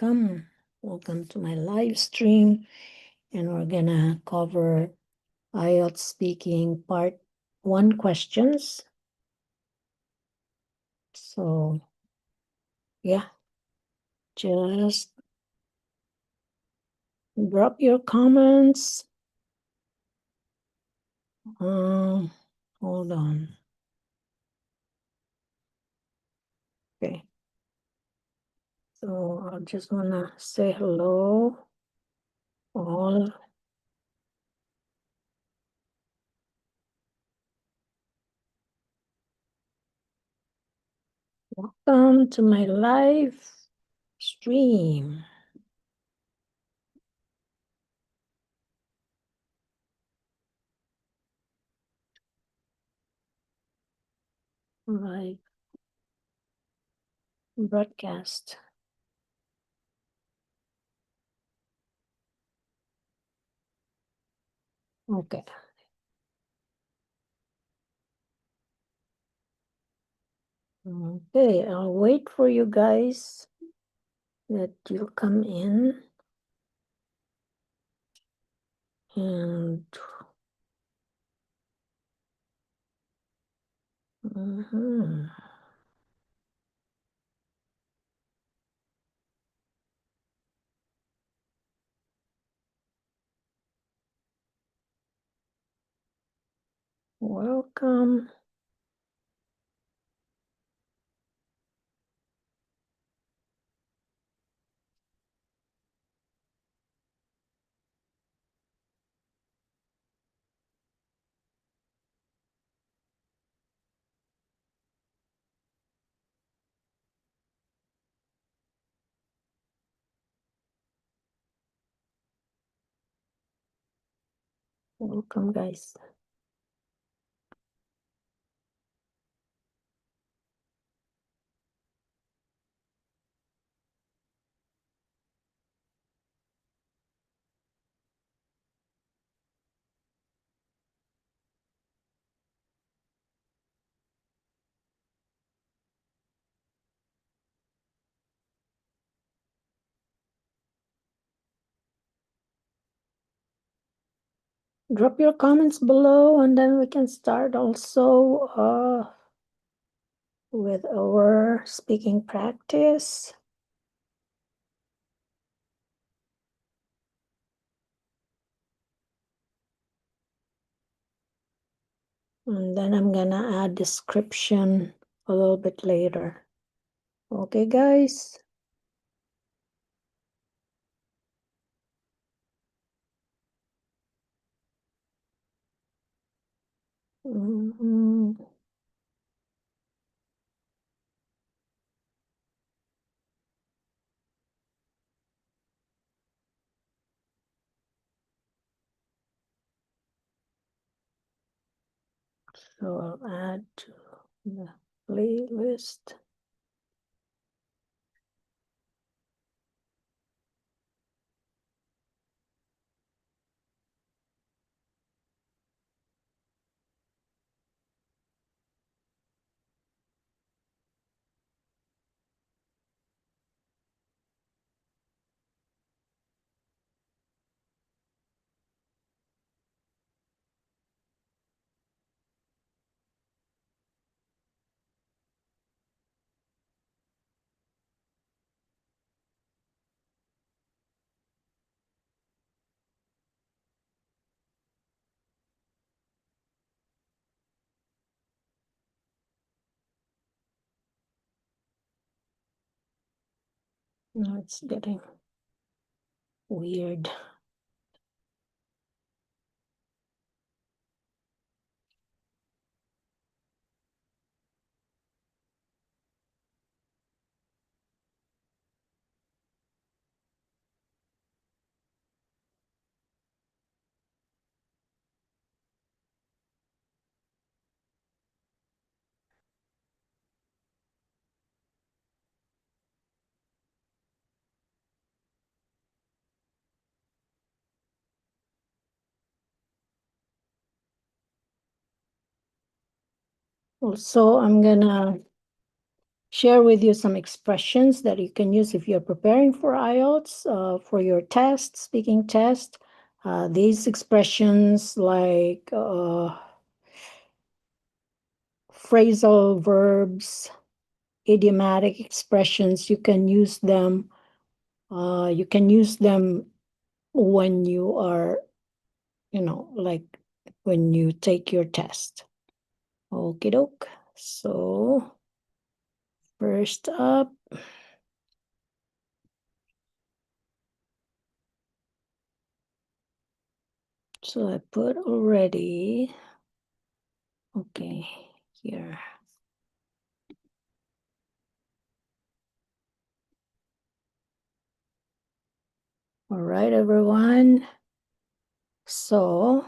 welcome. Welcome to my live stream. And we're gonna cover IELTS Speaking Part 1 questions. So, yeah, just drop your comments. Hold on. Okay. So I just wanna say hello, all. Welcome to my live stream. Live broadcast. Okay. Okay, I'll wait for you guys that you'll come in. And welcome. Welcome, guys. Drop your comments below and then we can start also with our speaking practice. And then I'm gonna add description a little bit later. Okay, guys? So I'll add to the playlist. Now it's getting weird. Also, I'm gonna share with you some expressions that you can use if you're preparing for IELTS, for your test, speaking test. These expressions like phrasal verbs, idiomatic expressions, you can use them. You can use them when you are, like when you take your test. Okie doke. So first up, so I put already, okay, here. All right, everyone. So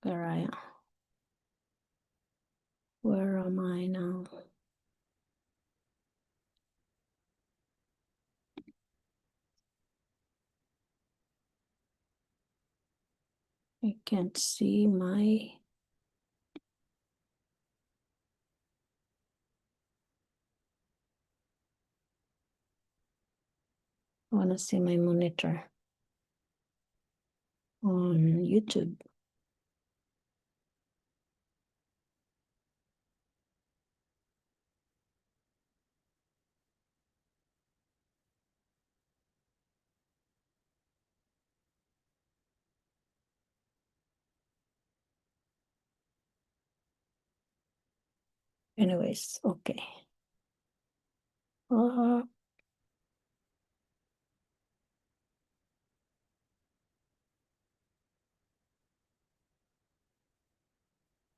where I am. Where am I now? I can't see my. I want to see my monitor on YouTube. Anyways, okay. Uh,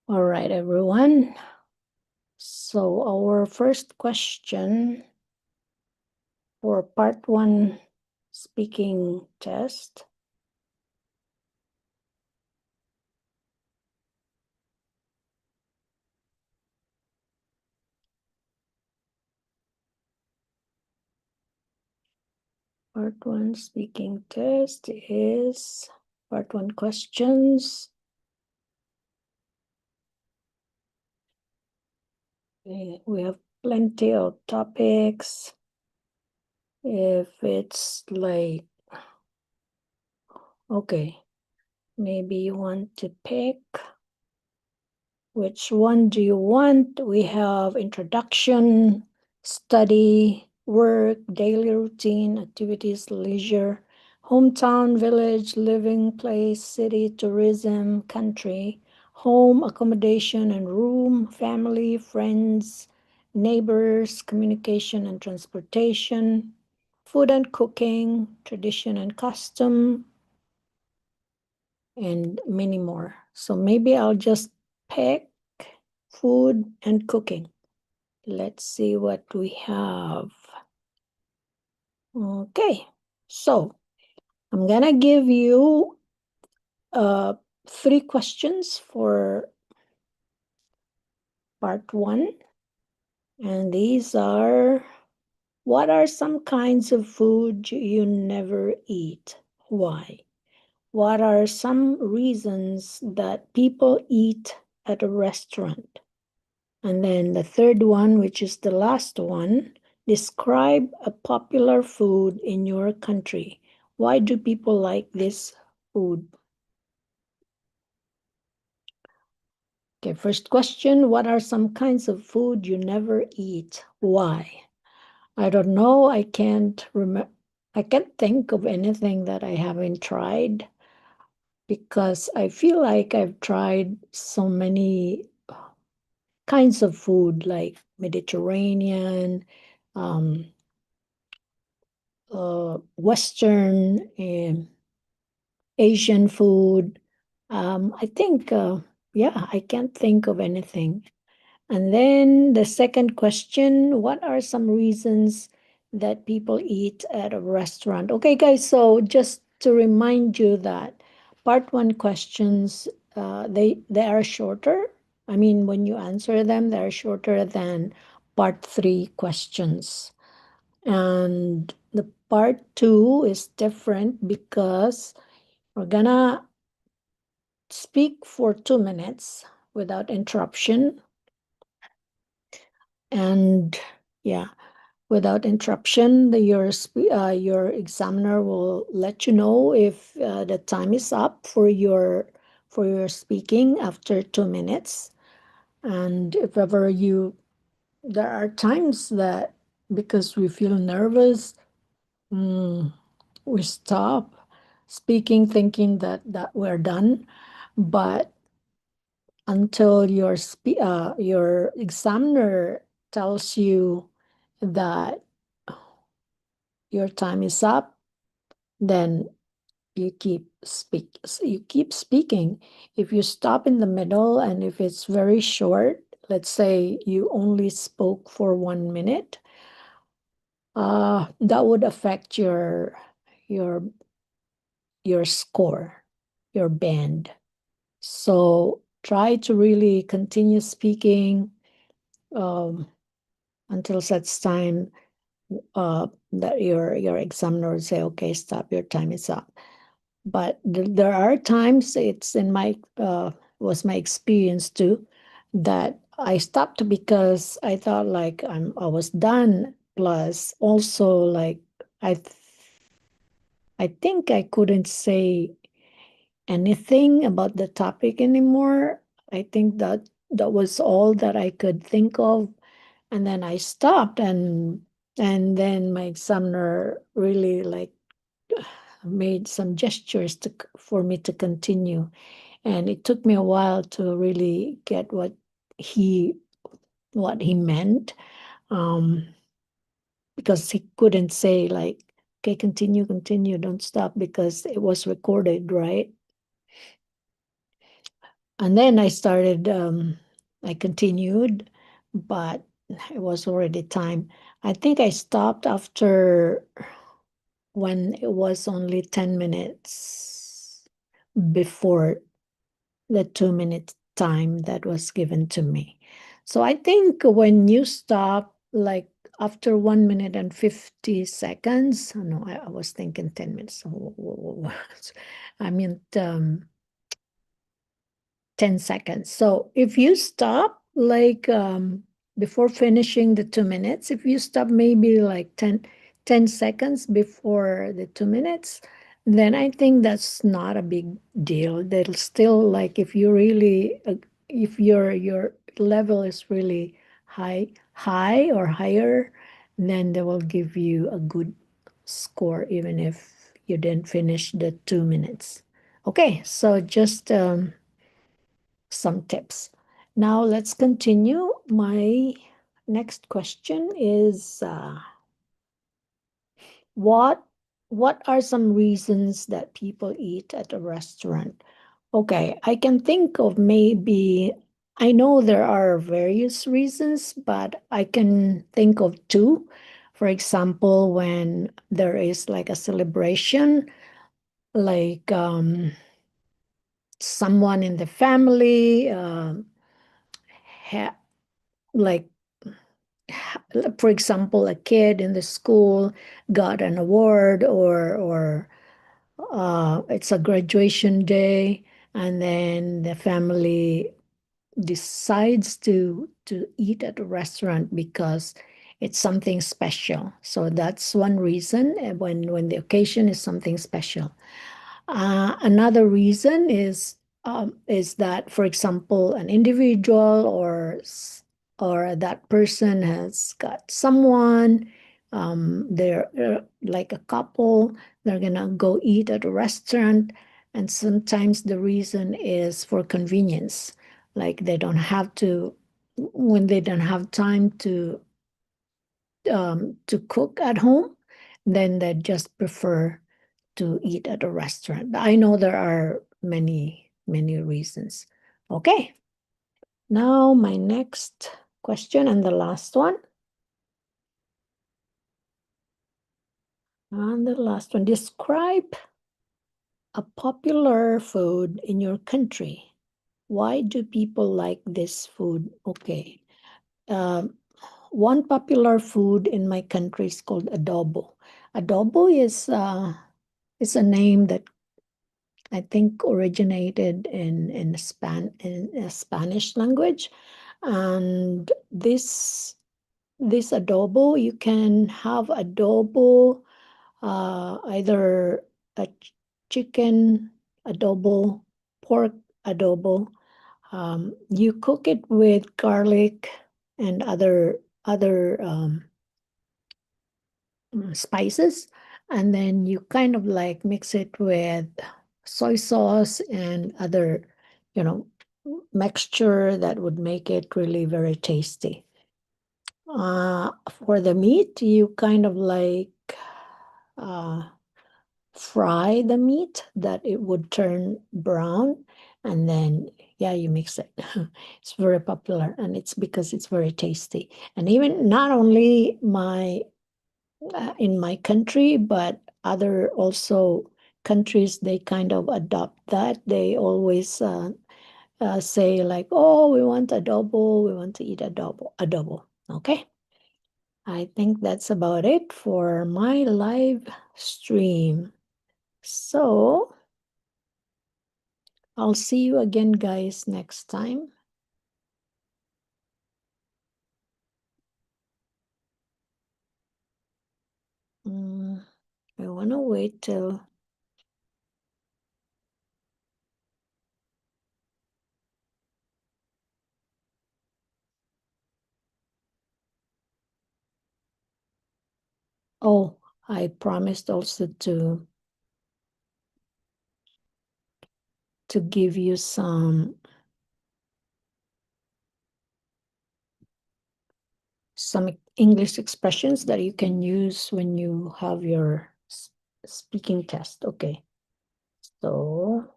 all right, everyone. So our first question for part 1 speaking test. Part 1 speaking test is part 1 questions. We have plenty of topics. If it's like, okay, maybe you want to pick which one do you want? We have introduction, study, work, daily routine, activities, leisure, hometown, village, living place, city, tourism, country, home, accommodation and room, family, friends, neighbors, communication and transportation, food and cooking, tradition and custom, and many more. So maybe I'll just pick food and cooking. Let's see what we have. Okay, so I'm gonna give you 3 questions for part 1. And these are, what are some kinds of food you never eat? Why? What are some reasons that people eat at a restaurant? And then the third one, which is the last one, describe a popular food in your country. Why do people like this food? Okay, first question, what are some kinds of food you never eat? Why? I don't know. I can't remember. I can't think of anything that I haven't tried because I feel like I've tried so many kinds of food like Mediterranean, um, Western, Asian food. I think, yeah, I can't think of anything. And then the second question, what are some reasons that people eat at a restaurant? Okay, guys, so just to remind you that part 1 questions, they are shorter. I mean, when you answer them, they're shorter than part 3 questions. And the part 2 is different because We're gonna speak for 2 minutes without interruption. And yeah, without interruption, your examiner will let you know if the time is up for your speaking after 2 minutes. And if ever there are times that because we feel nervous, we stop speaking, thinking that we're done. But until your examiner tells you that your time is up, then you keep speaking. If you stop in the middle and if it's very short, let's say you only spoke for 1 minute, that would affect your your score, your band. So try to really continue speaking um, until such time that your examiner would say, okay, stop, your time is up. But there are times, it's in my was my experience too, that I stopped because I thought like I was done. Plus, also like I think I couldn't say anything about the topic anymore. I think that was all that I could think of. And then I stopped, and then my examiner really like made some gestures for me to continue. And it took me a while to really get he what he meant. Um, because he couldn't say like, okay, continue, continue, don't stop, because it was recorded, right? And then I continued, but it was already time. I think I stopped after when it was only 10 minutes before the 2 minute time that was given to me. So I think when you stop, like after 1 minute and 50 seconds, oh no, I was thinking 10 minutes. I mean, 10 seconds. So if you stop like before finishing the 2 minutes, if you stop maybe like 10 seconds before the 2 minutes, then I think that's not a big deal. They'll still like if you really if your level is really high or higher, then they will give you a good score even if you didn't finish the 2 minutes. Okay, so just some tips. Now let's continue. My next question is what what are some reasons that people eat at a restaurant? Okay, I can think of maybe I know there are various reasons, but I can think of two. For example, when there is like a celebration, like someone in the family ha like for example, a kid in the school got an award, or it's a graduation day, and then the family decides to eat at a restaurant because it's something special. So that's one reason when the occasion is something special. Another reason is that, for example, an individual or that person has got someone, they're like a couple, they're gonna go eat at a restaurant, and sometimes the reason is for convenience, like they don't have to when they don't have time to cook at home, then they just prefer to eat at a restaurant. I know there are many reasons. Okay, now my next question and the last one. And the last one, describe a popular food in your country. Why do people like this food? Okay. Um, one popular food in my country is called adobo. Adobo is a name that I think originated in Spanish language. And this adobo, you can have adobo, either a chicken adobo, pork adobo. You cook it with garlic and other spices, and then you kind of like mix it with soy sauce and other, you know, mixture that would make it really very tasty. For the meat, you kind of like uh, fry the meat that it would turn brown, and then yeah, you mix it. It's very popular, and it's because it's very tasty. And even not only my in my country, but other also countries, they kind of adopt that. They always say like, oh, we want adobo, we want to eat adobo. Okay. I think that's about it for my live stream. So I'll see you again, guys, next time. I want to wait till oh, I promised also to give you some English expressions that you can use when you have your speaking test. Okay, so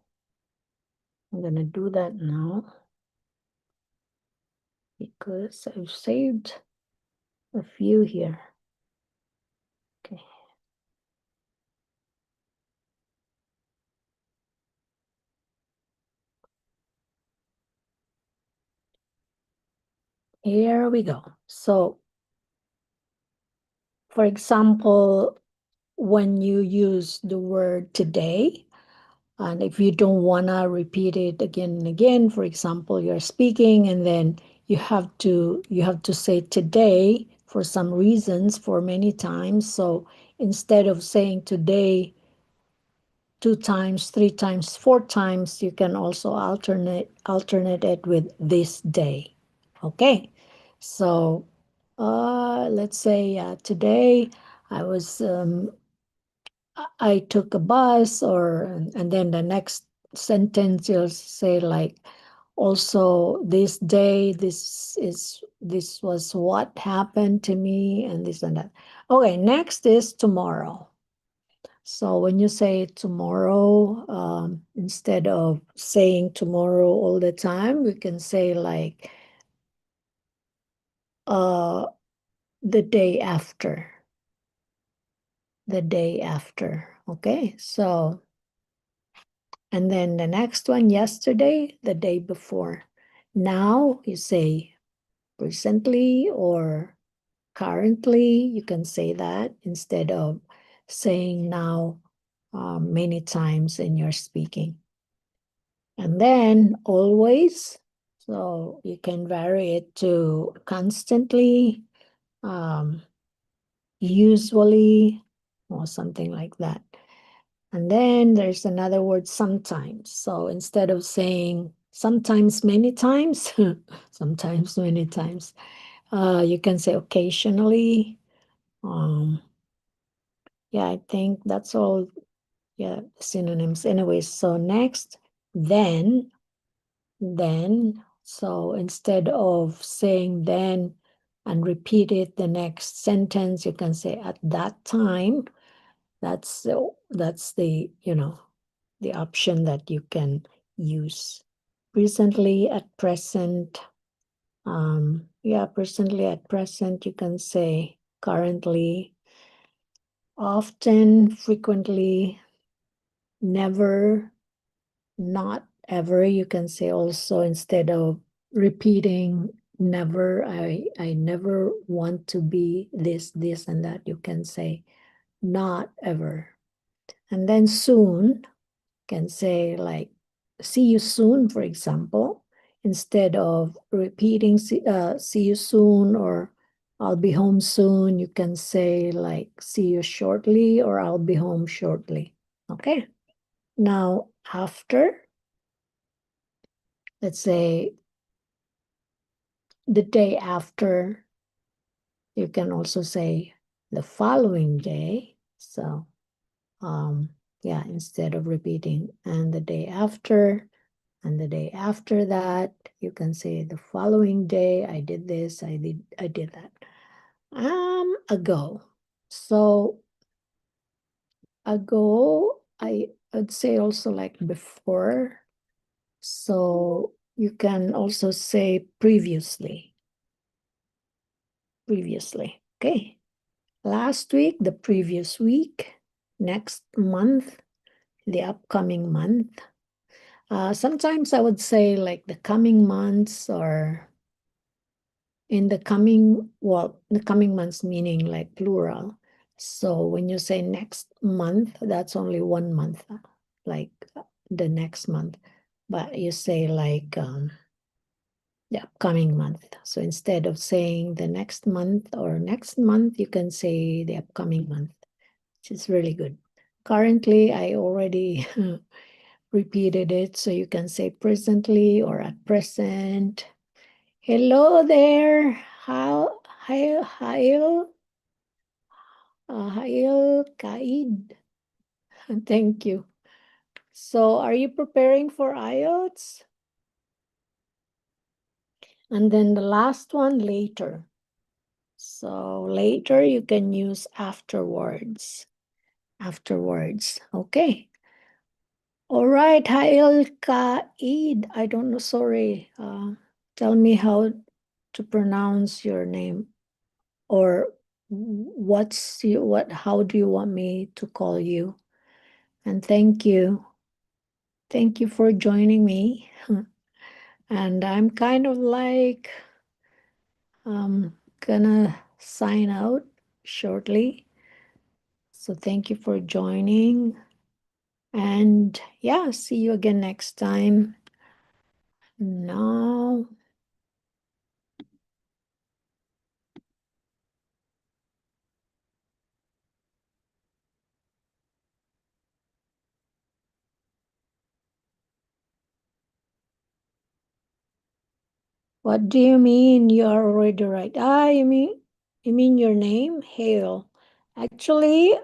I'm gonna do that now because I've saved a few here. Okay. Here we go. So, for example, when you use the word today, and if you don't want to repeat it again and again, for example, you're speaking and then you have to say today for some reasons for many times. So instead of saying today 2 times, 3 times, 4 times, you can also alternate it with this day. Okay, so let's say today I was I took a bus, or and then the next sentence you'll say like, also this day, this was what happened to me, and this and that. Okay, next is tomorrow. So when you say tomorrow, instead of saying tomorrow all the time, we can say like uh the day after. The day after. Okay, so and then the next one, yesterday, the day before. Now you say recently or currently. You can say that instead of saying now many times in your speaking. And then always, so you can vary it to constantly, um, usually, or something like that. And then there's another word, sometimes. So instead of saying sometimes many times, sometimes many times, you can say occasionally. Um, yeah, I think that's all. Yeah, synonyms. Anyways, so next, then, then. So instead of saying then and repeat it the next sentence, you can say at that time. That's the, the option that you can use. Recently, at present, yeah, presently, at present, you can say currently, often, frequently, never, not ever. You can say also, instead of repeating never, I never want to be this and that, you can say not ever. And then soon, Can say like, see you soon, for example. Instead of repeating, see you soon or I'll be home soon, you can say like, see you shortly or I'll be home shortly. Okay. Now, after, let's say the day after, you can also say the following day. So, yeah, instead of repeating and the day after, and the day after that, you can say the following day, I did this, I did that. Ago. So ago, I'd say also like before. So you can also say previously. Previously. Okay. Last week, the previous week, next month, the upcoming month. Sometimes I would say like the coming months or in the coming, well, the coming months meaning like plural. So when you say next month, that's only 1 month, like the next month. But you say like the upcoming month. So instead of saying the next month or next month, you can say the upcoming month, which is really good. Currently, I already repeated it, so you can say presently or at present. Hello there. Hail, Kaid. Thank you. So, are you preparing for IELTS? And then the last one, later. So, later you can use afterwards. Afterwards. Okay. All right, Hail Kaid. I don't know, sorry. Tell me how to pronounce your name. Or how do you want me to call you? And thank you. Thank you for joining me. And I'm kind of like gonna sign out shortly. So thank you for joining. And yeah, see you again next time. Now. What do you mean you are already right? You mean your name? Hale. Actually,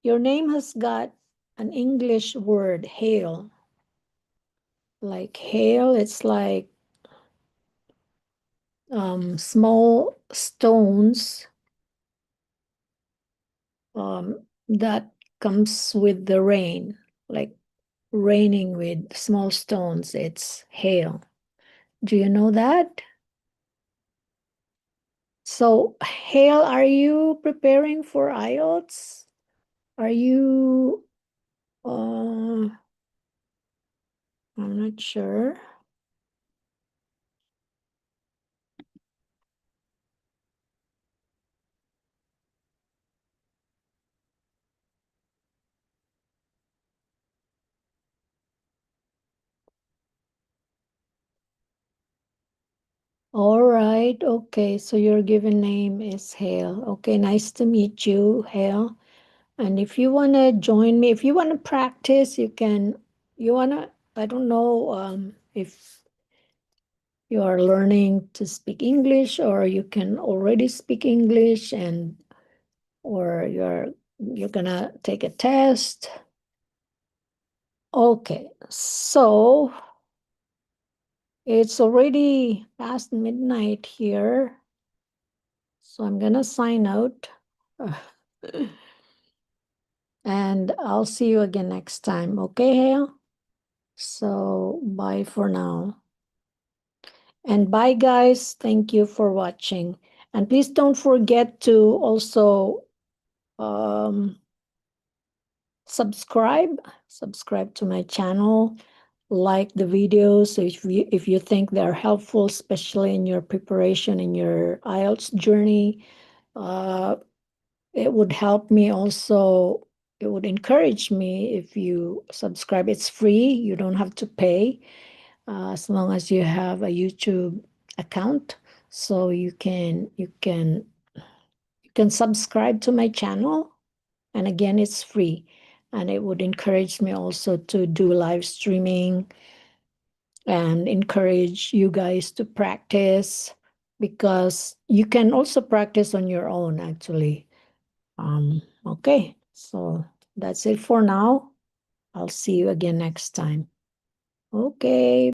your name has got an English word, hail. Like hail, it's like small stones that comes with the rain, like raining with small stones. It's hail. Do you know that? So, Hale, are you preparing for IELTS? Are you, I'm not sure. All right, okay, so your given name is Hale. Okay, nice to meet you, Hale. And if you want to join me, if you want to practice, I don't know if you are learning to speak English or you can already speak English or you're gonna take a test. Okay, so it's already past midnight here. So I'm gonna sign out. And I'll see you again next time. Okay, Hale? So bye for now. And bye, guys. Thank you for watching. And please don't forget to also subscribe to my channel, like the videos if you think they're helpful, especially in your preparation in your IELTS journey. It would help me also it would encourage me if you subscribe. It's free. You don't have to pay as long as you have a YouTube account. So you can subscribe to my channel. And again, it's free. And it would encourage me also to do live streaming and encourage you guys to practice, because you can also practice on your own, actually. Okay, so that's it for now. I'll see you again next time. Okay.